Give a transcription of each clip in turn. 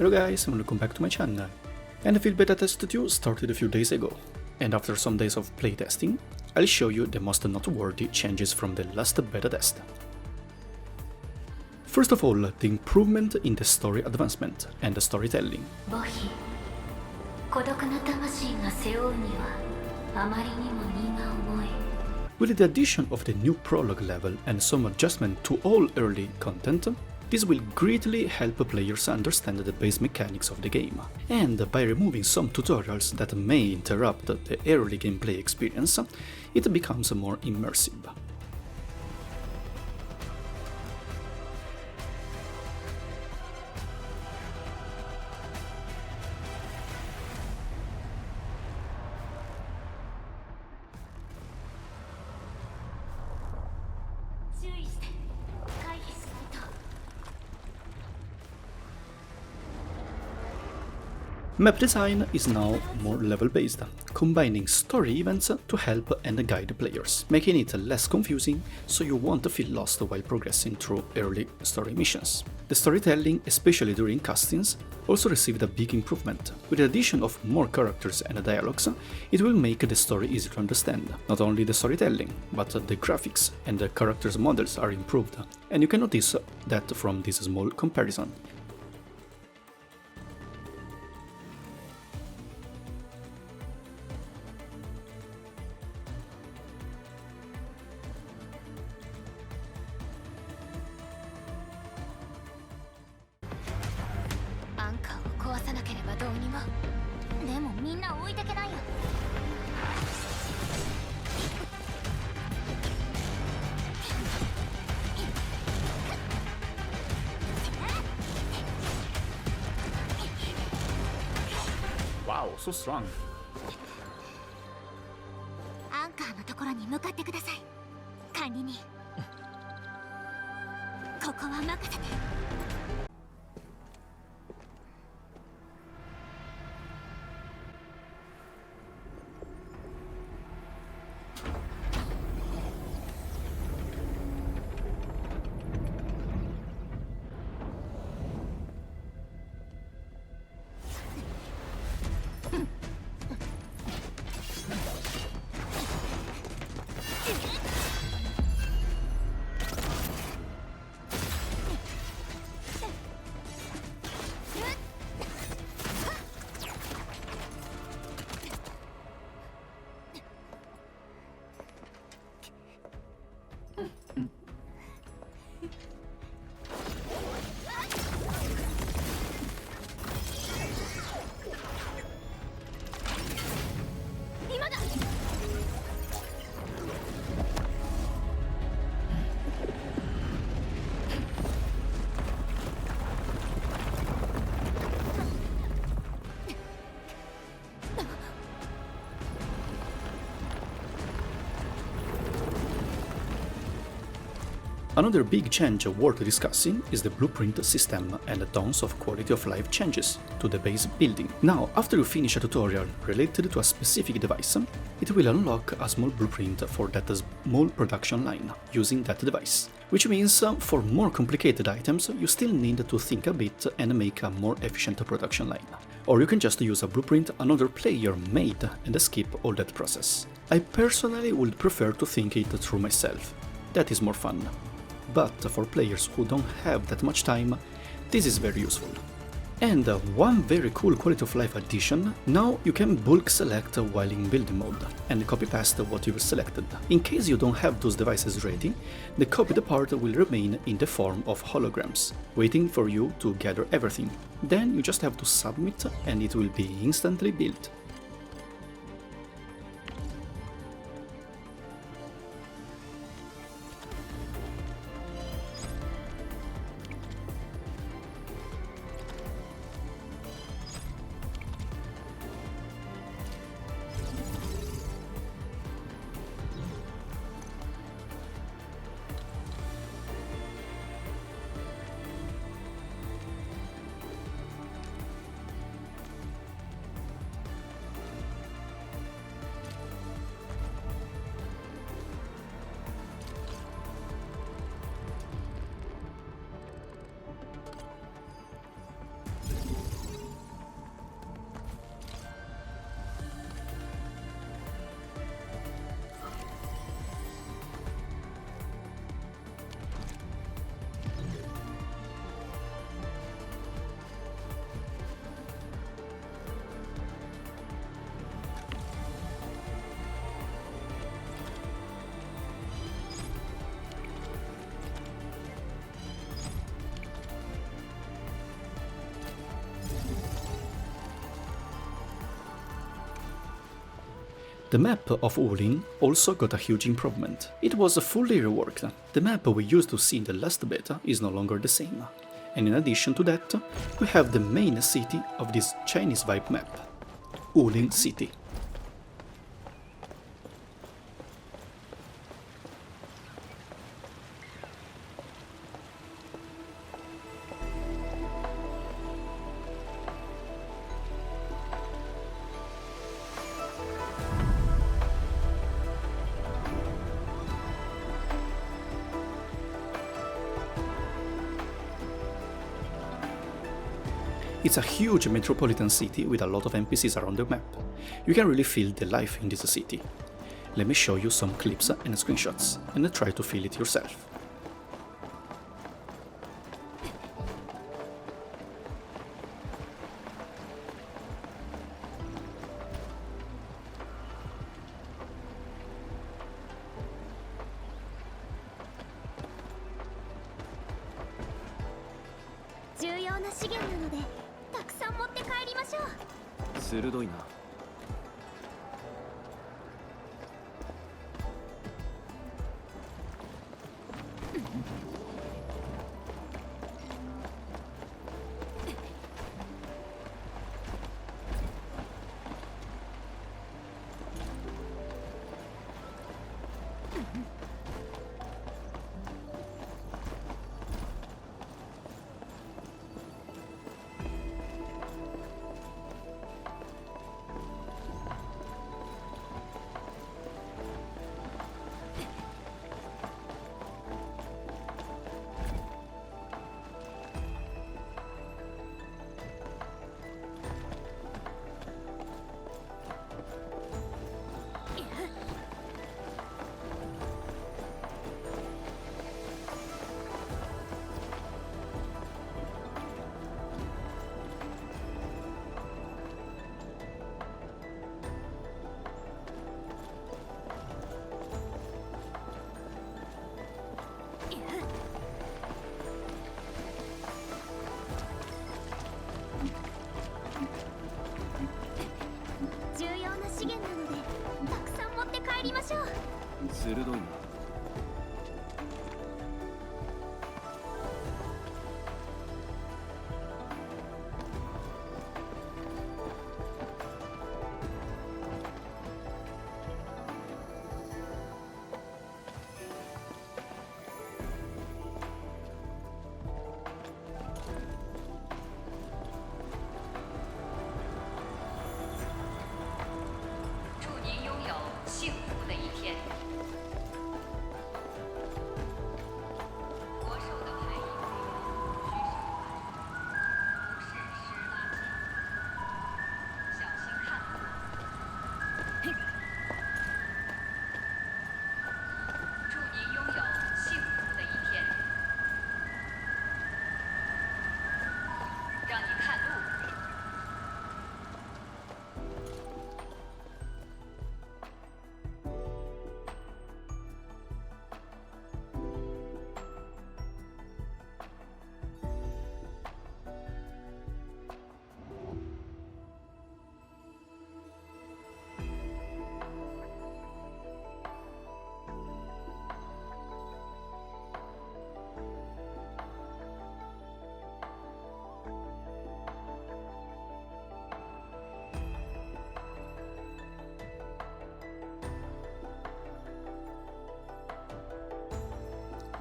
Hello guys and welcome back to my channel. Endfield Beta Test 2 started a few days ago, and after some days of playtesting, I'll show you the most noteworthy changes from the last beta test. First of all, the improvement in the story advancement and the storytelling. With the addition of the new prologue level and some adjustment to all early content, this will greatly help players understand the base mechanics of the game, and by removing some tutorials that may interrupt the early gameplay experience, it becomes more immersive. Map design is now more level-based, combining story events to help and guide players, making it less confusing so you won't feel lost while progressing through early story missions. The storytelling, especially during cutscenes, also received a big improvement. With the addition of more characters and dialogues, it will make the story easier to understand. Not only the storytelling, but the graphics and the characters' models are improved, and you can notice that from this small comparison. Wow, so strong. アンカーのところに向かってください。管理人。ここは任せて。Another big change worth discussing is the blueprint system and tons of quality of life changes to the base building. Now, after you finish a tutorial related to a specific device, it will unlock a small blueprint for that small production line using that device. Which means for more complicated items you still need to think a bit and make a more efficient production line. Or you can just use a blueprint another player made and skip all that process. I personally would prefer to think it through myself. That is more fun. But for players who don't have that much time, this is very useful. And one very cool quality of life addition, now you can bulk select while in building mode and copy paste what you've selected. In case you don't have those devices ready, the copied part will remain in the form of holograms, waiting for you to gather everything. Then you just have to submit and it will be instantly built. The map of Ling also got a huge improvement. It was fully reworked. The map we used to see in the last beta is no longer the same. And in addition to that, we have the main city of this Chinese vibe map, Ling City. It's a huge metropolitan city with a lot of NPCs around the map. You can really feel the life in this city. Let me show you some clips and screenshots, and try to feel it yourself.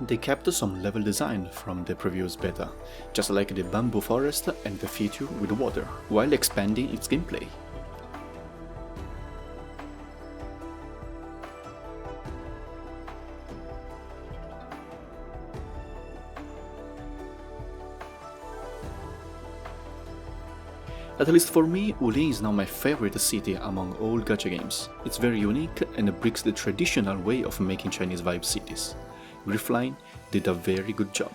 They kept some level design from the previous beta, just like the bamboo forest and the feature with water, while expanding its gameplay. At least for me, Ling is now my favorite city among all gacha games. It's very unique and breaks the traditional way of making Chinese vibe cities. Griffline did a very good job.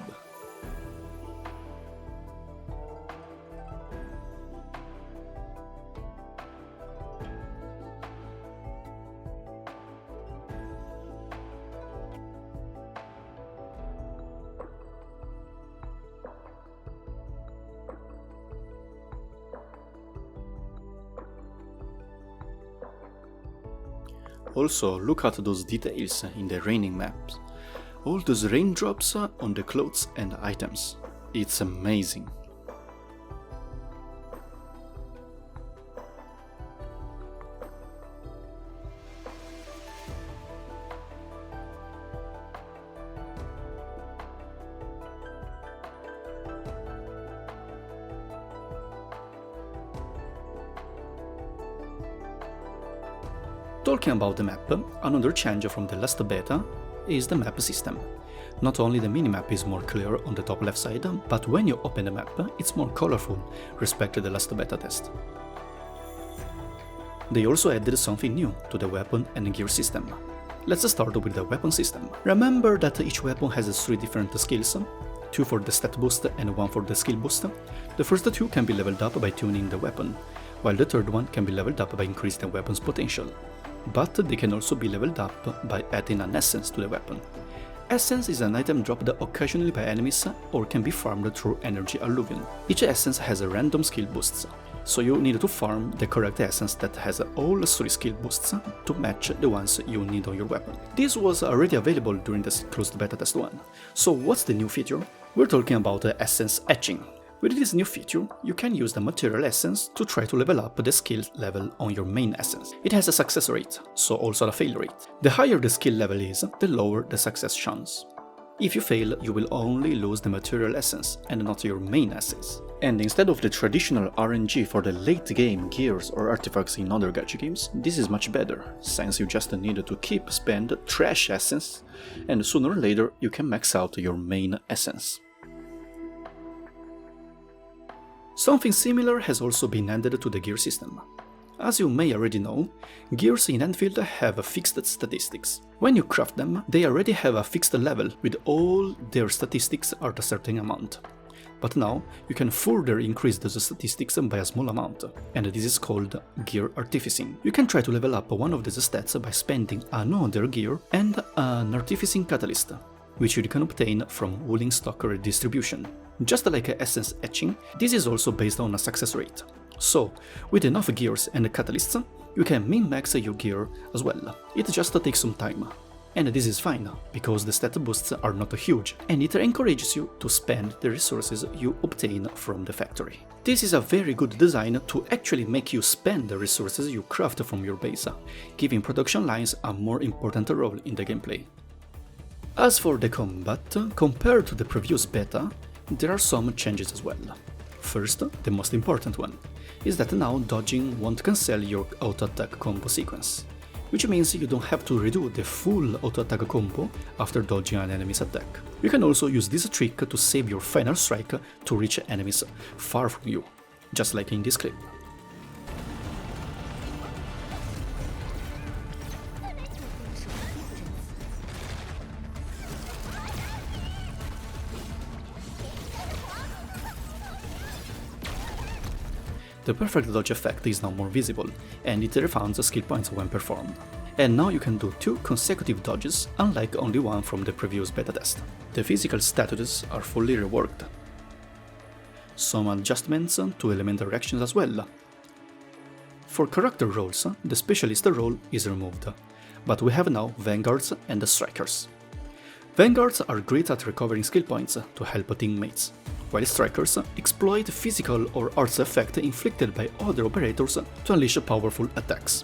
Also, look at those details in the raining maps. All those raindrops on the clothes and items. It's amazing. Talking about the map, another change from the last beta is the map system. Not only the minimap is more clear on the top left side, but when you open the map, it's more colorful respect to the last beta test. They also added something new to the weapon and gear system. Let's start with the weapon system. Remember that each weapon has 3 different skills, 2 for the stat boost and 1 for the skill boost. The first 2 can be leveled up by tuning the weapon, while the third one can be leveled up by increasing the weapon's potential. But they can also be leveled up by adding an essence to the weapon. Essence is an item dropped occasionally by enemies or can be farmed through energy alluvion. Each essence has a random skill boosts, so you need to farm the correct essence that has all 3 skill boosts to match the ones you need on your weapon. This was already available during the closed beta test 1, so what's the new feature? We're talking about essence etching. With this new feature, you can use the material essence to try to level up the skill level on your main essence. It has a success rate, so also a fail rate. The higher the skill level is, the lower the success chance. If you fail, you will only lose the material essence and not your main essence. And instead of the traditional RNG for the late game gears or artifacts in other gacha games, this is much better, since you just need to keep spend trash essence, and sooner or later you can max out your main essence. Something similar has also been added to the gear system. As you may already know, gears in Endfield have fixed statistics. When you craft them, they already have a fixed level with all their statistics at a certain amount. But now, you can further increase those statistics by a small amount, and this is called gear artificing. You can try to level up one of these stats by spending another gear and an artificing catalyst, which you can obtain from wooling stock redistribution. Just like essence etching, this is also based on a success rate. So, with enough gears and catalysts, you can min-max your gear as well. It just takes some time. And this is fine, because the stat boosts are not huge, and it encourages you to spend the resources you obtain from the factory. This is a very good design to actually make you spend the resources you craft from your base, giving production lines a more important role in the gameplay. As for the combat, compared to the previous beta, there are some changes as well. First, the most important one, is that now dodging won't cancel your auto-attack combo sequence, which means you don't have to redo the full auto-attack combo after dodging an enemy's attack. You can also use this trick to save your final strike to reach enemies far from you, just like in this clip. The perfect dodge effect is now more visible, and it refunds skill points when performed. And now you can do 2 consecutive dodges, unlike only one from the previous beta test. The physical statuses are fully reworked. Some adjustments to elemental actions as well. For character roles, the specialist role is removed, but we have now vanguards and strikers. Vanguards are great at recovering skill points to help teammates, while strikers exploit physical or arts effect inflicted by other operators to unleash powerful attacks.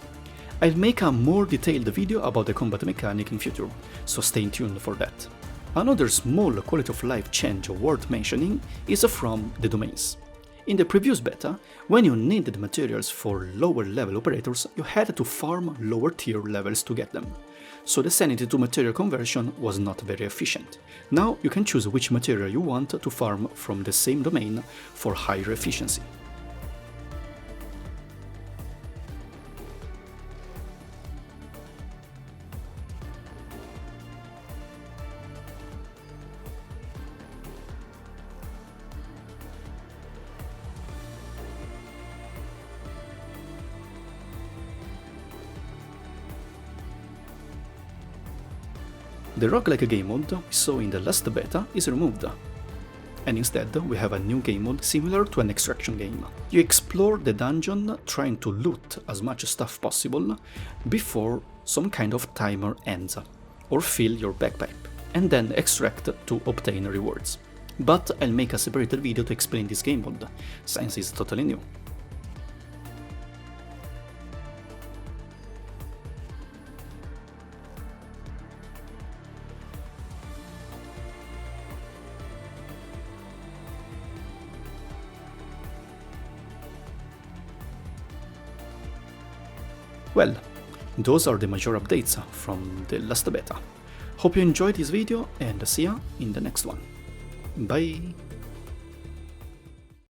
I'll make a more detailed video about the combat mechanic in future, so stay tuned for that. Another small quality of life change worth mentioning is from the domains. In the previous beta, when you needed materials for lower level operators, you had to farm lower tier levels to get them, so the sanity to material conversion was not very efficient. Now you can choose which material you want to farm from the same domain for higher efficiency. The roguelike game mode we saw in the last beta is removed, and instead we have a new game mode similar to an extraction game. You explore the dungeon trying to loot as much stuff possible before some kind of timer ends, or fill your backpipe, and then extract to obtain rewards. But I'll make a separated video to explain this game mode, since it's totally new. Well, those are the major updates from the last beta. Hope you enjoyed this video and see ya in the next one. Bye!